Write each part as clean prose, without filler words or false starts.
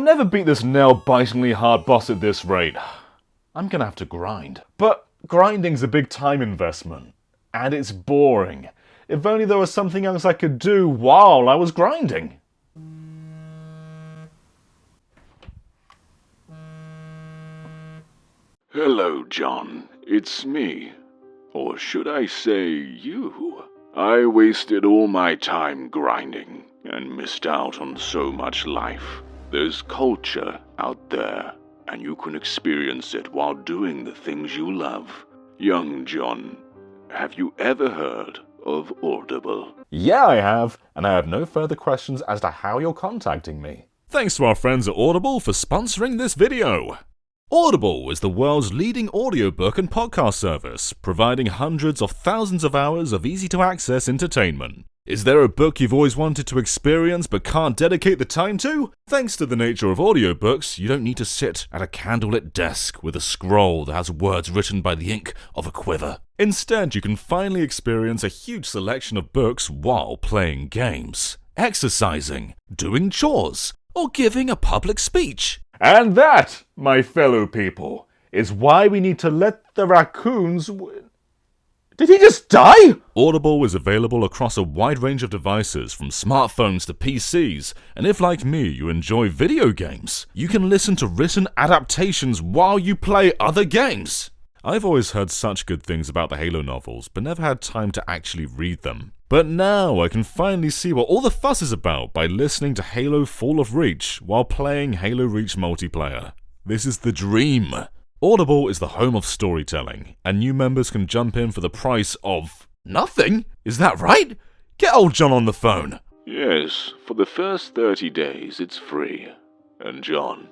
I'll never beat this nail-bitingly hard boss at this rate. I'm gonna have to grind. But grinding's a big time investment. And it's boring. If only there was something else I could do while I was grinding. Hello, John. It's me. Or should I say you? I wasted all my time grinding and missed out on so much life. There's culture out there, and you can experience it while doing the things you love. Young John, have you ever heard of Audible? Yeah, I have, and I have no further questions as to how you're contacting me. Thanks to our friends at Audible for sponsoring this video. Audible is the world's leading audiobook and podcast service, providing hundreds of thousands of hours of easy-to-access entertainment. Is there a book you've always wanted to experience but can't dedicate the time to? Thanks to the nature of audiobooks, you don't need to sit at a candlelit desk with a scroll that has words written by the ink of a quiver. Instead, you can finally experience a huge selection of books while playing games, exercising, doing chores, or giving a public speech. And that, my fellow people, is why we need to let the raccoons Did he just die? Audible is available across a wide range of devices, from smartphones to PCs, and if, like me, you enjoy video games, you can listen to written adaptations while you play other games. I've always heard such good things about the Halo novels, but never had time to actually read them. But now I can finally see what all the fuss is about by listening to Halo Fall of Reach while playing Halo Reach multiplayer. This is the dream. Audible is the home of storytelling, and new members can jump in for the price of nothing? Is that right? Get old John on the phone. Yes, for the first 30 days it's free. And John,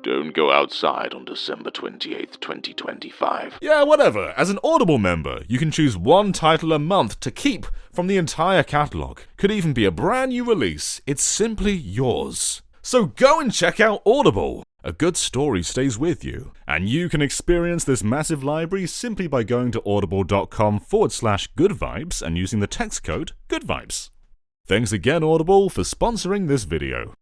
don't go outside on December 28th, 2025. Yeah, whatever. As an Audible member, you can choose one title a month to keep from the entire catalogue. Could even be a brand new release. It's simply yours. So go and check out Audible. A good story stays with you, and you can experience this massive library simply by going to audible.com/goodvibes and using the text code goodvibes. Thanks again, Audible, for sponsoring this video.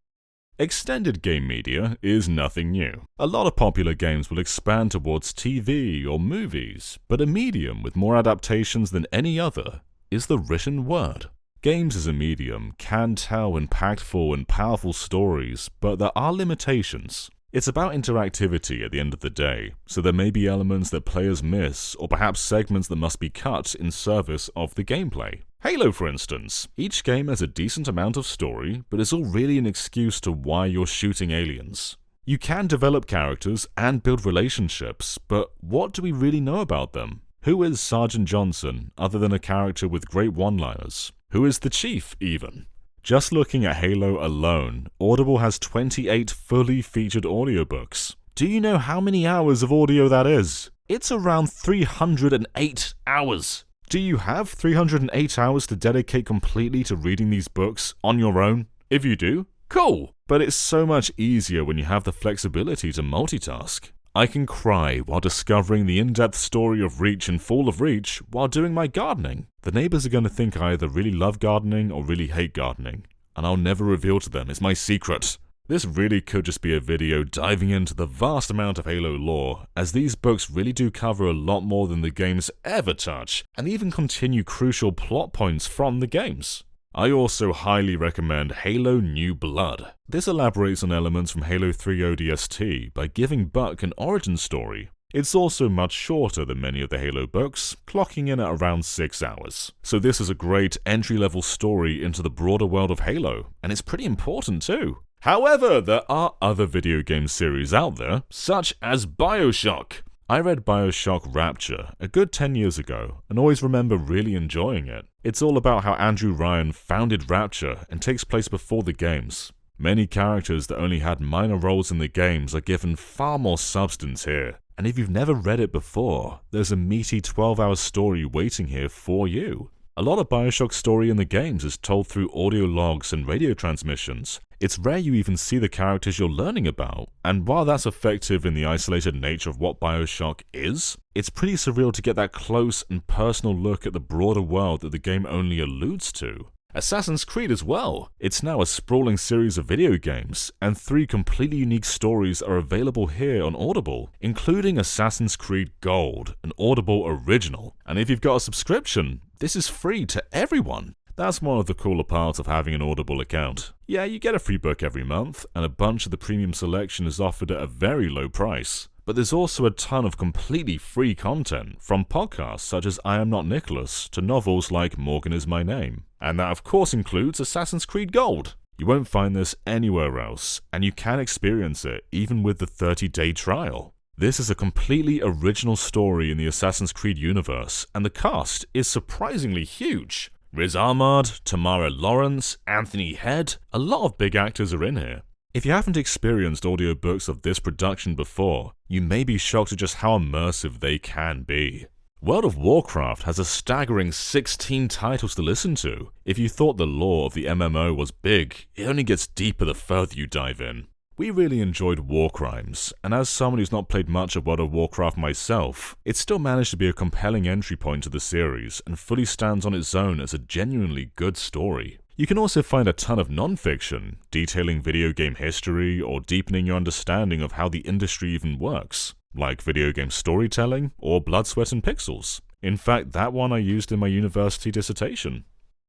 Extended game media is nothing new. A lot of popular games will expand towards TV or movies, but a medium with more adaptations than any other is the written word. Games as a medium can tell impactful and powerful stories, but there are limitations. It's about interactivity at the end of the day, so there may be elements that players miss, or perhaps segments that must be cut in service of the gameplay. Halo, for instance. Each game has a decent amount of story, but it's all really an excuse to why you're shooting aliens. You can develop characters and build relationships, but what do we really know about them? Who is Sergeant Johnson, other than a character with great one-liners? Who is the Chief, even? Just looking at Halo alone, Audible has 28 fully featured audiobooks. Do you know how many hours of audio that is? It's around 308 hours. Do you have 308 hours to dedicate completely to reading these books on your own? If you do, cool! But it's so much easier when you have the flexibility to multitask. I can cry while discovering the in-depth story of Reach and Fall of Reach while doing my gardening. The neighbors are going to think I either really love gardening or really hate gardening, and I'll never reveal to them, it's my secret. This really could just be a video diving into the vast amount of Halo lore, as these books really do cover a lot more than the games ever touch, and even continue crucial plot points from the games. I also highly recommend Halo New Blood. This elaborates on elements from Halo 3 ODST by giving Buck an origin story. It's also much shorter than many of the Halo books, clocking in at around 6 hours. So this is a great entry-level story into the broader world of Halo, and it's pretty important too. However, there are other video game series out there, such as BioShock. I read BioShock Rapture a good 10 years ago, and always remember really enjoying it. It's all about how Andrew Ryan founded Rapture and takes place before the games. Many characters that only had minor roles in the games are given far more substance here, and if you've never read it before, there's a meaty 12-hour story waiting here for you. A lot of BioShock's story in the games is told through audio logs and radio transmissions. It's rare you even see the characters you're learning about, and while that's effective in the isolated nature of what BioShock is, it's pretty surreal to get that close and personal look at the broader world that the game only alludes to. Assassin's Creed as well. It's now a sprawling series of video games, and 3 completely unique stories are available here on Audible, including Assassin's Creed Gold, an Audible original. And if you've got a subscription, this is free to everyone. That's one of the cooler parts of having an Audible account. Yeah, you get a free book every month, and a bunch of the premium selection is offered at a very low price. But there's also a ton of completely free content, from podcasts such as I Am Not Nicholas to novels like Morgan Is My Name. And that of course includes Assassin's Creed Gold. You won't find this anywhere else, and you can experience it even with the 30-day trial. This is a completely original story in the Assassin's Creed universe, and the cast is surprisingly huge. Riz Ahmed, Tamara Lawrence, Anthony Head, a lot of big actors are in here. If you haven't experienced audiobooks of this production before, you may be shocked at just how immersive they can be. World of Warcraft has a staggering 16 titles to listen to. If you thought the lore of the MMO was big, it only gets deeper the further you dive in. We really enjoyed War Crimes, and as someone who's not played much of World of Warcraft myself, it still managed to be a compelling entry point to the series and fully stands on its own as a genuinely good story. You can also find a ton of non-fiction, detailing video game history or deepening your understanding of how the industry even works, like video game storytelling or Blood, Sweat and Pixels. In fact, that one I used in my university dissertation.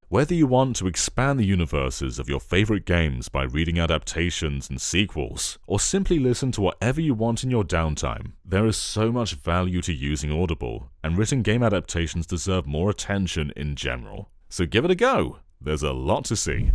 Whether you want to expand the universes of your favorite games by reading adaptations and sequels, or simply listen to whatever you want in your downtime, there is so much value to using Audible, and written game adaptations deserve more attention in general. So give it a go! There's a lot to see.